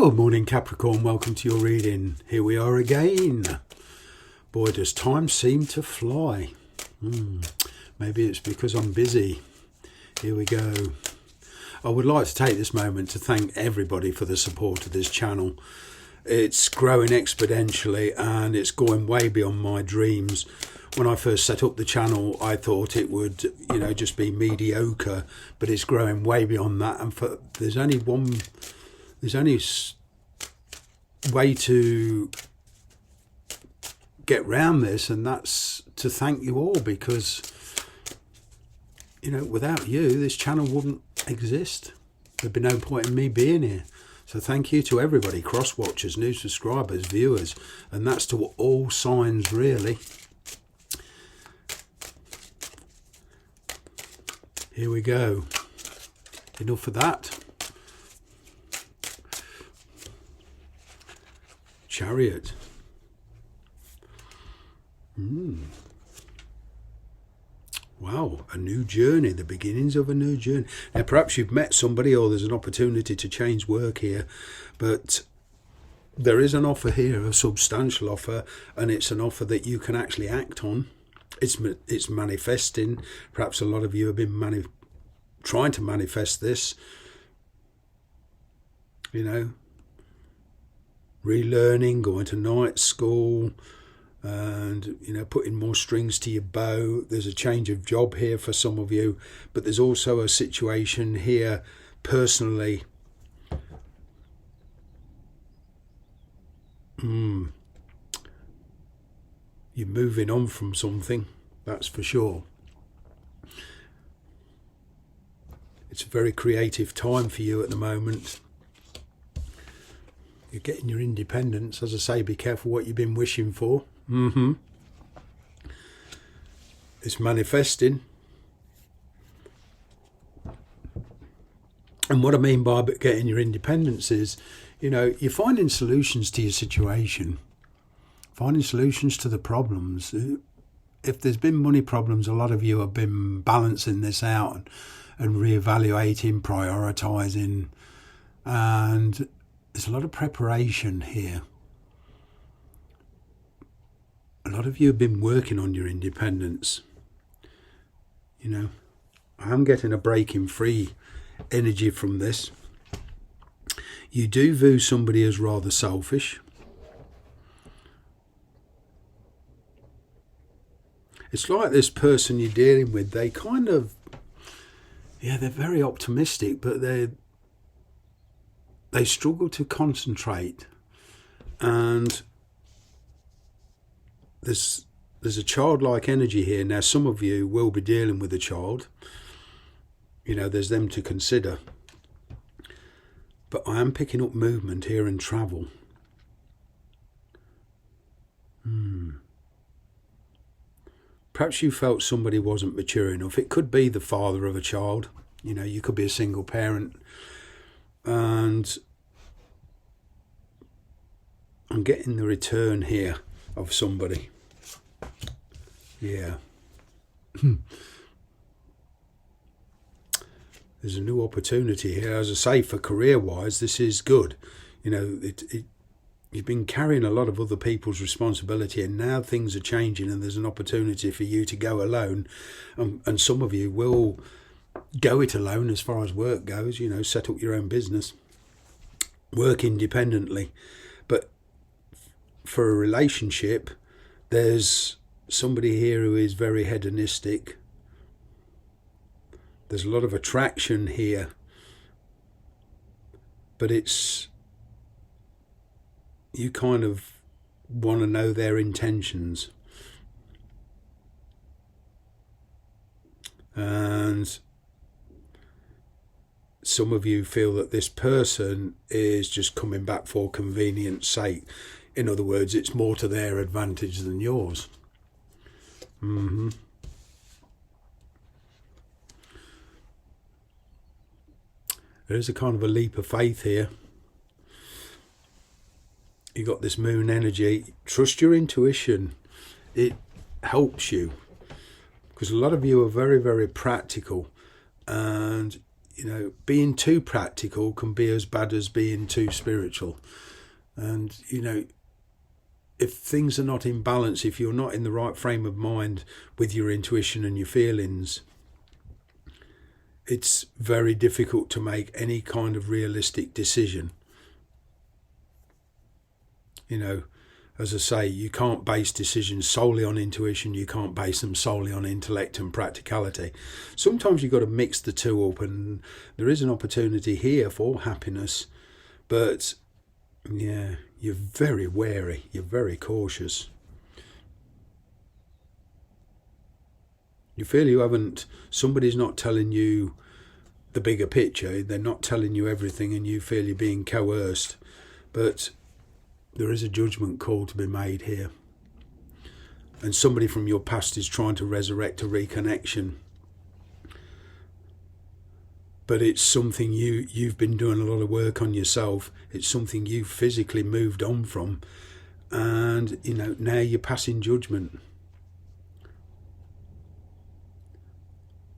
Good morning, Capricorn. Welcome to your reading. Here we are again. Boy, does time seem to fly. Maybe it's because I'm busy. Here we go. I would like to take this moment to thank everybody for the support of this channel. It's growing exponentially and it's going way beyond my dreams. When I first set up the channel, I thought it would, just be mediocre, but it's growing way beyond that. And there's only way to get round this, and that's to thank you all, because without you this channel wouldn't exist. There'd be no point in me being here. So thank you to everybody, cross watchers, new subscribers, viewers, and that's to all signs really. Here we go. Enough of that. Chariot. Wow, a new journey, the beginnings of a new journey. Now, perhaps you've met somebody or there's an opportunity to change work here, but there is an offer here, a substantial offer, and it's an offer that you can actually act on. It's manifesting. Perhaps a lot of you have been trying to manifest this, relearning, going to night school, and putting more strings to your bow. There's a change of job here for some of you, but there's also a situation here personally. You're moving on from something, that's for sure. It's a very creative time for you at the moment. You're getting your independence. As I say, be careful what you've been wishing for. It's manifesting. And what I mean by getting your independence is, you're finding solutions to your situation, finding solutions to the problems. If there's been money problems, a lot of you have been balancing this out and reevaluating, prioritising, and there's a lot of preparation here. A lot of you have been working on your independence. I'm getting a breaking free energy from this. You do view somebody as rather selfish. It's like this person you're dealing with, they kind of, they're very optimistic, but they struggle to concentrate, and there's a childlike energy here. Now, some of you will be dealing with a child. There's them to consider. But I am picking up movement here and travel. Perhaps you felt somebody wasn't mature enough. It could be the father of a child. You could be a single parent. And I'm getting the return here of somebody. Yeah. There's a new opportunity here. As I say, for career-wise, this is good. You've been carrying a lot of other people's responsibility, and now things are changing and there's an opportunity for you to go alone. And some of you will go it alone as far as work goes, set up your own business, work independently. But for a relationship, there's somebody here who is very hedonistic. There's a lot of attraction here, but you kind of want to know their intentions. And some of you feel that this person is just coming back for convenience sake. In other words, it's more to their advantage than yours. There's a kind of a leap of faith here. You got this moon energy. Trust your intuition. It helps you, because a lot of you are very, very practical, and you know, being too practical can be as bad as being too spiritual. And, you know, if things are not in balance, if you're not in the right frame of mind with your intuition and your feelings, it's very difficult to make any kind of realistic decision. You know, as I say, you can't base decisions solely on intuition. You can't base them solely on intellect and practicality. Sometimes you've got to mix the two up, and there is an opportunity here for happiness. But, yeah, you're very wary. You're very cautious. You feel you haven't, somebody's not telling you the bigger picture. They're not telling you everything, and you feel you're being coerced. But there is a judgment call to be made here. And somebody from your past is trying to resurrect a reconnection. But it's something you've been doing a lot of work on yourself. It's something you've physically moved on from. And, you know, now you're passing judgment.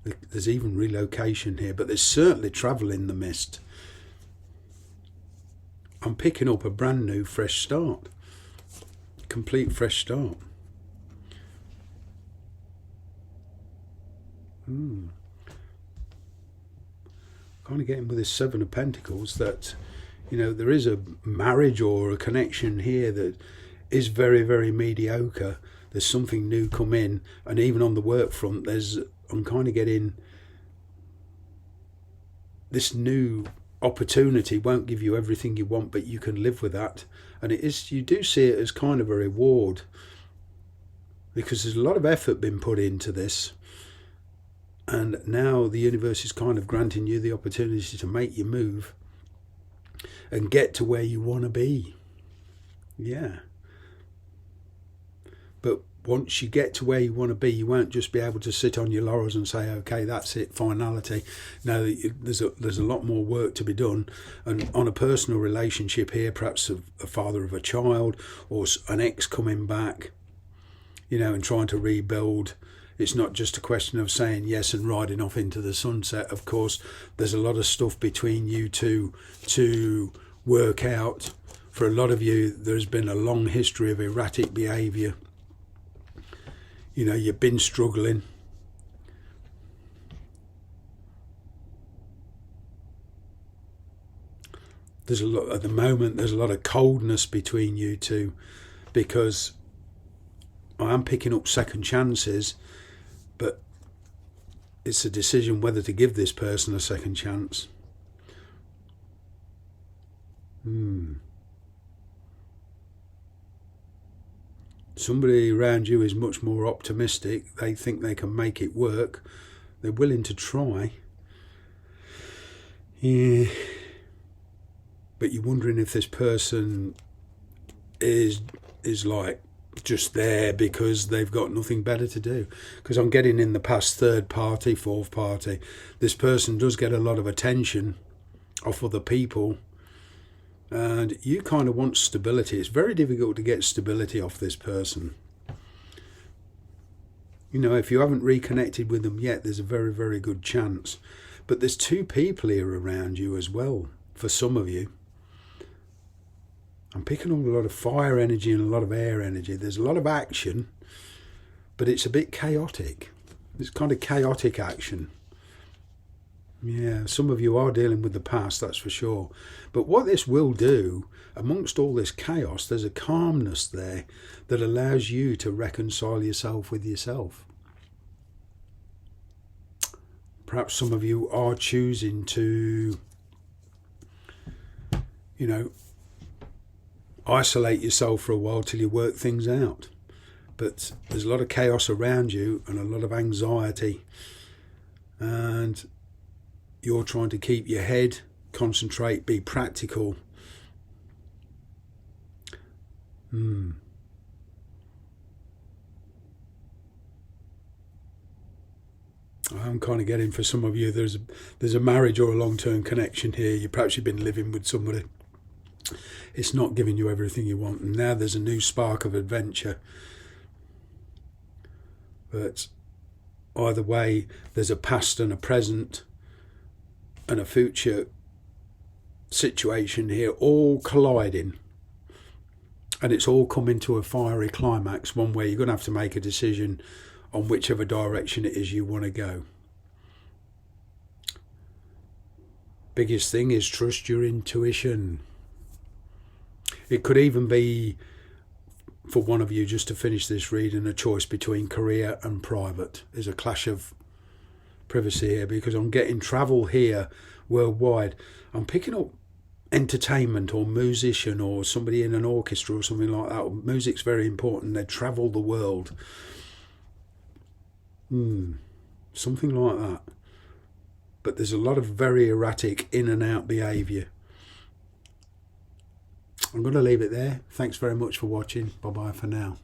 There's even relocation here, but there's certainly travel in the mist. I'm picking up a brand new, fresh start. Complete fresh start. Kind of getting with this Seven of Pentacles that, you know, there is a marriage or a connection here that is very, very mediocre. There's something new come in, and even on the work front, I'm kind of getting this new opportunity won't give you everything you want, but you can live with that. And you do see it as kind of a reward, because there's a lot of effort been put into this, and now the universe is kind of granting you the opportunity to make your move and get to where you want to be. Yeah. But once you get to where you want to be, you won't just be able to sit on your laurels and say, okay, that's it, finality. No, there's a lot more work to be done. And on a personal relationship here, perhaps a father of a child or an ex coming back, you know, and trying to rebuild. It's not just a question of saying yes and riding off into the sunset. Of course, there's a lot of stuff between you two to work out. For a lot of you, there's been a long history of erratic behaviour. You know, you've been struggling. There's a lot, at the moment, there's a lot of coldness between you two, because I am picking up second chances, but it's a decision whether to give this person a second chance. Somebody around you is much more optimistic. They think they can make it work. They're willing to try. Yeah. But you're wondering if this person is like just there because they've got nothing better to do. Because I'm getting in the past third party, fourth party. This person does get a lot of attention off other people. And you kind of want stability. It's very difficult to get stability off this person. You know, if you haven't reconnected with them yet, there's a very, very good chance. But there's two people here around you as well, for some of you. I'm picking up a lot of fire energy and a lot of air energy. There's a lot of action, but it's a bit chaotic. It's kind of chaotic action. Yeah, some of you are dealing with the past, that's for sure. But what this will do, amongst all this chaos, there's a calmness there that allows you to reconcile yourself with yourself. Perhaps some of you are choosing to, you know, isolate yourself for a while till you work things out. But there's a lot of chaos around you and a lot of anxiety. And you're trying to keep your head, concentrate, be practical. I'm kind of getting, for some of you, there's a marriage or a long-term connection here. Perhaps you've been living with somebody. It's not giving you everything you want, and now there's a new spark of adventure. But either way, there's a past and a present, and a future situation here all colliding, and it's all coming to a fiery climax, one where you're going to have to make a decision on whichever direction it is you want to go. Biggest thing is trust your intuition. It could even be, for one of you, just to finish this reading, a choice between career and private. There's a clash of privacy here, because I'm getting travel here worldwide. I'm picking up entertainment or musician or somebody in an orchestra or something like that. Music's very important. They travel the world. Something like that. But there's a lot of very erratic in and out behaviour. I'm going to leave it there. Thanks very much for watching. Bye bye for now.